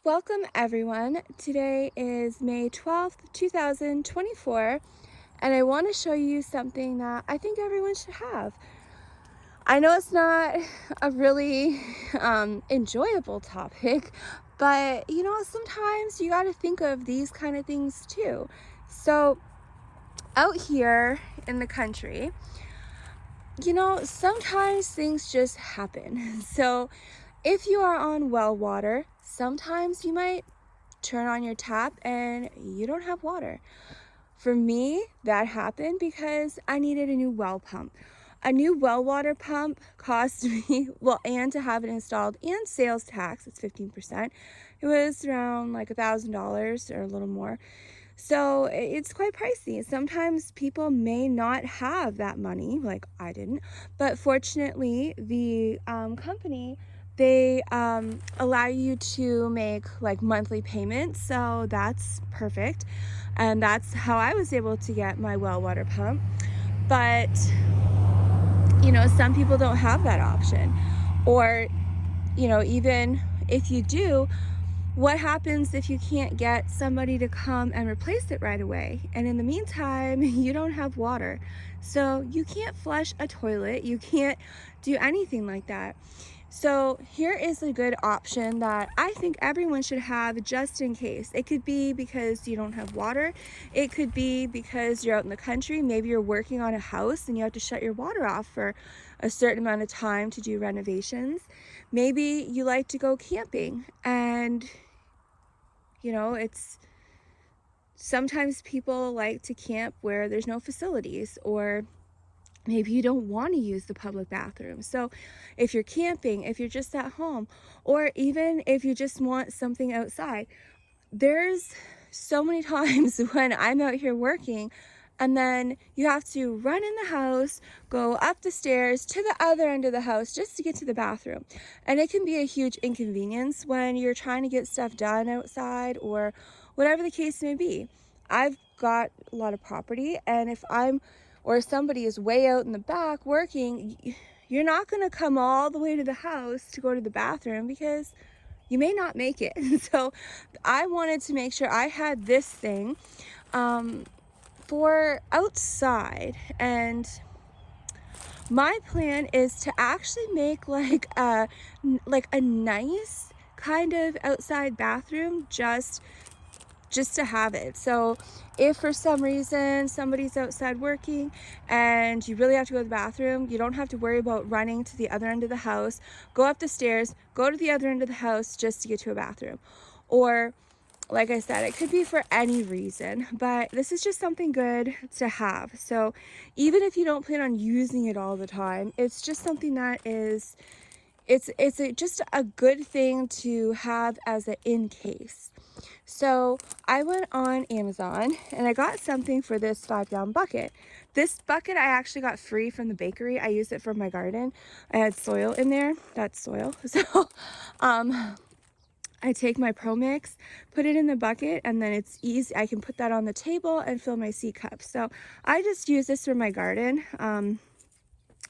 Welcome everyone. Today is May 12th, 2024, and I want to show you something that I think everyone should have. I know it's not a really enjoyable topic, but sometimes you got to think of these kind of things too. So out here in the country, sometimes things just happen. So if you are on well water, sometimes you might turn on your tap and you don't have water. For me, that happened because I needed a new well pump. A new well water pump cost me, well, and to have it installed and sales tax, it's 15%. It was around like $1,000 or a little more. So it's quite pricey. Sometimes people may not have that money, like I didn't, but fortunately the company, they allow you to make like monthly payments, so that's perfect. And that's how I was able to get my well water pump. But some people don't have that option, or even if you do, what happens if you can't get somebody to come and replace it right away? And in the meantime, you don't have water. So you can't flush a toilet. You can't do anything like that. So here is a good option that I think everyone should have just in case. It could be because you don't have water. It could be because you're out in the country. Maybe you're working on a house and you have to shut your water off for a certain amount of time to do renovations. Maybe you like to go camping and it's sometimes people like to camp where there's no facilities, or maybe you don't want to use the public bathroom. So if you're camping, if you're just at home, or even if you just want something outside, there's so many times when I'm out here working and then you have to run in the house, go up the stairs to the other end of the house just to get to the bathroom. And it can be a huge inconvenience when you're trying to get stuff done outside or whatever the case may be. I've got a lot of property, and if somebody is way out in the back working, you're not going to come all the way to the house to go to the bathroom because you may not make it. So I wanted to make sure I had this thing for outside, and my plan is to actually make like a nice kind of outside bathroom just to have it. So if for some reason somebody's outside working and you really have to go to the bathroom, you don't have to worry about running to the other end of the house, go up the stairs, go to the other end of the house just to get to a bathroom. Or like I said, it could be for any reason, but this is just something good to have. So even if you don't plan on using it all the time, it's just something that is, just a good thing to have as an in case. So I went on Amazon and I got something for this 5-gallon bucket. This bucket I actually got free from the bakery. I used it for my garden. I had soil in there. That's soil. So I take my Pro Mix, put it in the bucket, and then it's easy. I can put that on the table and fill my C cups. So I just use this for my garden.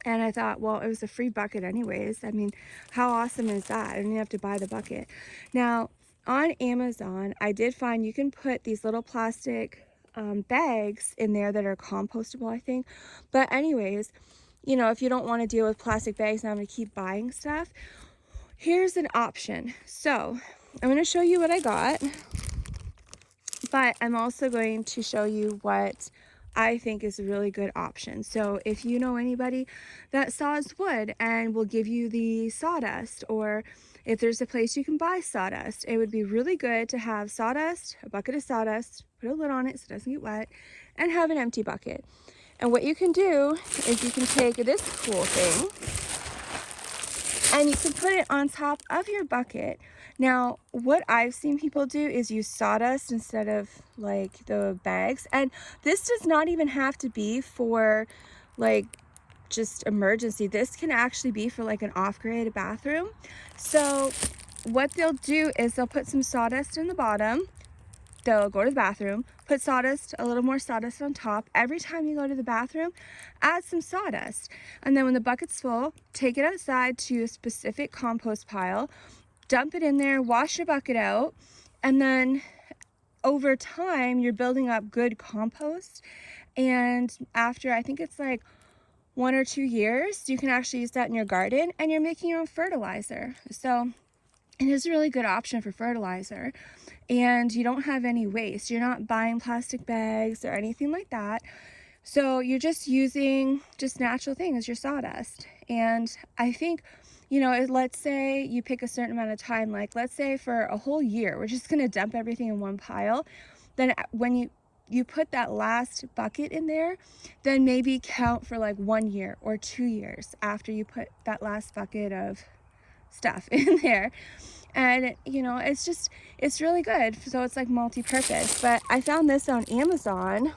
And I thought, well, it was a free bucket anyways. I mean, how awesome is that? I didn't have to buy the bucket. Now, on Amazon, I did find you can put these little plastic bags in there that are compostable, I think. But anyways, if you don't want to deal with plastic bags and I'm going to keep buying stuff, here's an option. So I'm going to show you what I got, but I'm also going to show you what I think is a really good option. So if you know anybody that saws wood and will give you the sawdust, or if there's a place you can buy sawdust, it would be really good to have sawdust, a bucket of sawdust, put a lid on it so it doesn't get wet, and have an empty bucket. And what you can do is you can take this cool thing and you can put it on top of your bucket. Now, what I've seen people do is use sawdust instead of like the bags. And this does not even have to be for like just emergency. This can actually be for like an off-grid bathroom. So what they'll do is they'll put some sawdust in the bottom. They'll go to the bathroom, put sawdust, a little more sawdust on top. Every time you go to the bathroom, add some sawdust. And then when the bucket's full, take it outside to a specific compost pile. dump it in there, wash your bucket out, and then over time you're building up good compost. And after, I think it's like 1 or 2 years, you can actually use that in your garden, and you're making your own fertilizer. So it is a really good option for fertilizer, and you don't have any waste. You're not buying plastic bags or anything like that. So you're just using just natural things, your sawdust. And I think, you know, let's say you pick a certain amount of time, like let's say for a whole year, we're just gonna dump everything in one pile. Then when you put that last bucket in there, then maybe count for like 1 year or 2 years after you put that last bucket of stuff in there. And you know, it's really good. So it's like multi-purpose. But I found this on Amazon.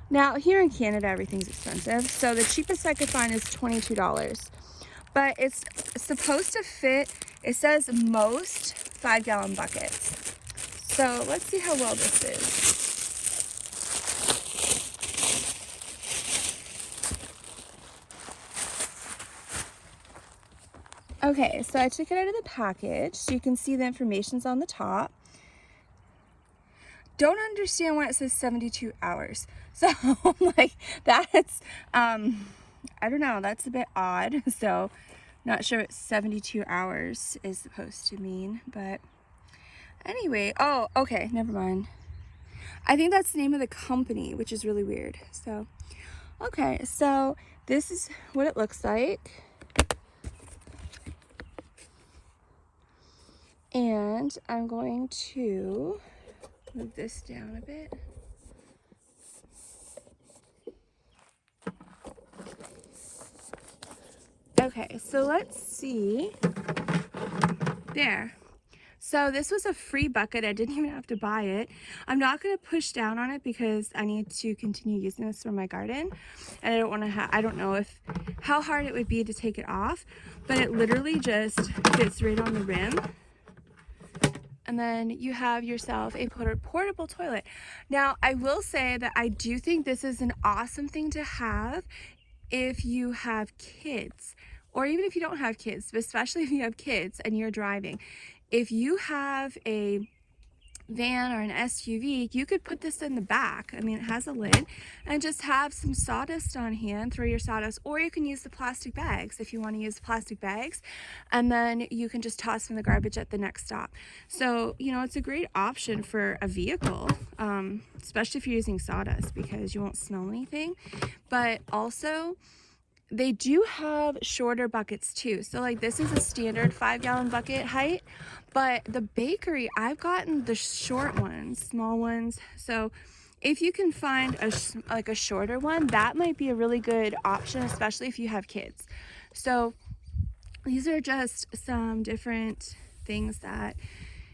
Now here in Canada everything's expensive, so the cheapest I could find is $22, but it's supposed to fit, it says most 5-gallon buckets. So let's see how well this is. Okay, so I took it out of the package so you can see the information's on the top. Don't understand why it says 72 hours. So like that's, I don't know, that's a bit odd. So not sure what 72 hours is supposed to mean, but anyway, oh, okay, never mind. I think that's the name of the company, which is really weird. So, okay, so this is what it looks like. And I'm going to move this down a bit. Okay, so let's see. There. So this was a free bucket. I didn't even have to buy it. I'm not going to push down on it because I need to continue using this for my garden. And I don't want to I don't know how hard it would be to take it off, but it literally just fits right on the rim. And then you have yourself a portable toilet. Now, I will say that I do think this is an awesome thing to have if you have kids, or even if you don't have kids, but especially if you have kids and you're driving. If you have a van or an SUV, you could put this in the back. I mean, it has a lid, and just have some sawdust on hand, throw your sawdust, or you can use the plastic bags if you want to use the plastic bags, and then you can just toss in the garbage at the next stop. So, you know, it's a great option for a vehicle, especially if you're using sawdust, because you won't smell anything. But also, they do have shorter buckets too. So like this is a standard 5-gallon bucket height, but the bakery, I've gotten the short ones, small ones. So if you can find a shorter one, that might be a really good option, especially if you have kids. So these are just some different things that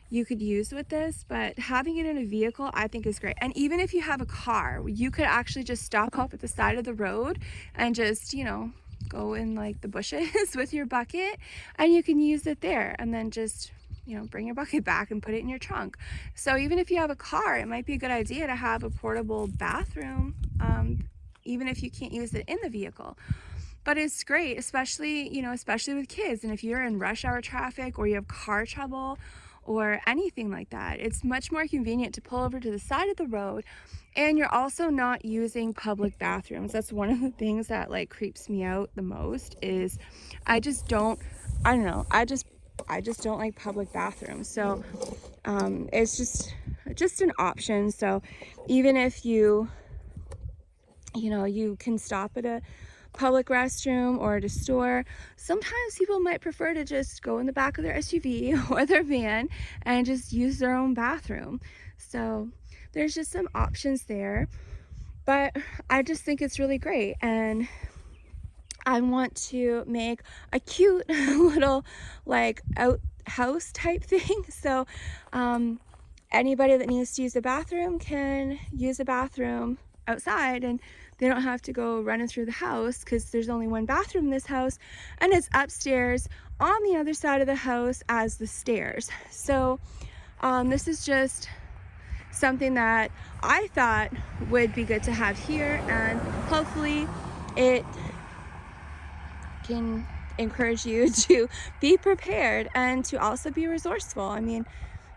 you could use with this, but having it in a vehicle I think is great. And even if you have a car, you could actually just stop up at the side of the road and just, you know, go in like the bushes with your bucket, and you can use it there, and then just, you know, bring your bucket back and put it in your trunk. So even if you have a car, it might be a good idea to have a portable bathroom, even if you can't use it in the vehicle. But it's great, especially, you know, especially with kids, and if you're in rush hour traffic or you have car trouble or anything like that, it's much more convenient to pull over to the side of the road, and you're also not using public bathrooms. That's one of the things that like creeps me out the most, is I don't like public bathrooms. So it's just an option. So even if you know, you can stop at a public restroom or at a store, sometimes people might prefer to just go in the back of their SUV or their van and just use their own bathroom. So there's just some options there, but I just think it's really great, and I want to make a cute little like outhouse type thing. So anybody that needs to use a bathroom can use a bathroom outside, and they don't have to go running through the house, because there's only one bathroom in this house, and it's upstairs on the other side of the house as the stairs. So this is just something that I thought would be good to have here, and hopefully it can encourage you to be prepared and to also be resourceful. I mean,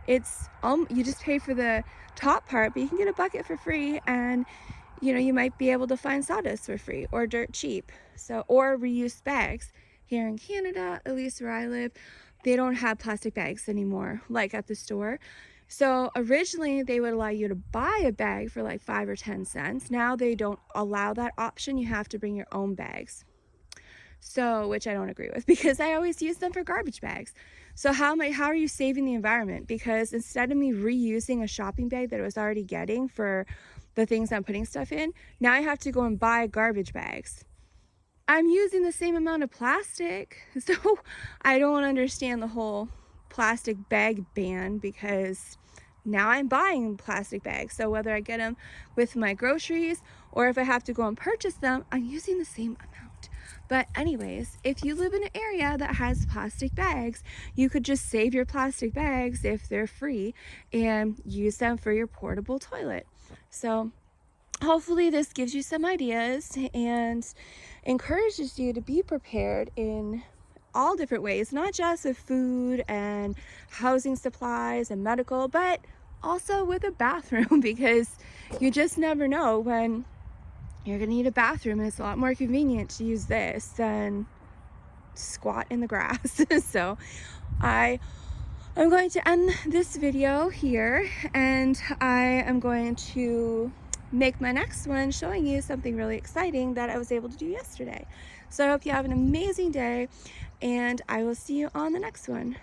it's you just pay for the top part, but you can get a bucket for free, and you know, you might be able to find sawdust for free or dirt cheap. So, or reuse bags. Here in Canada, at least where I live, they don't have plastic bags anymore, like at the store. So originally they would allow you to buy a bag for like 5 or 10 cents. Now they don't allow that option. You have to bring your own bags. So, which I don't agree with, because I always use them for garbage bags. So how are you saving the environment? Because instead of me reusing a shopping bag that I was already getting for the things I'm putting stuff in, now I have to go and buy garbage bags. I'm using the same amount of plastic. So I don't understand the whole plastic bag ban, because now I'm buying plastic bags. So whether I get them with my groceries or if I have to go and purchase them, I'm using the same amount. But anyways, if you live in an area that has plastic bags, you could just save your plastic bags if they're free and use them for your portable toilet. So hopefully this gives you some ideas and encourages you to be prepared in all different ways, not just with food and housing supplies and medical, but also with a bathroom, because you just never know when you're gonna need a bathroom, and it's a lot more convenient to use this than squat in the grass. So I'm going to end this video here, and I am going to make my next one showing you something really exciting that I was able to do yesterday. So I hope you have an amazing day, and I will see you on the next one.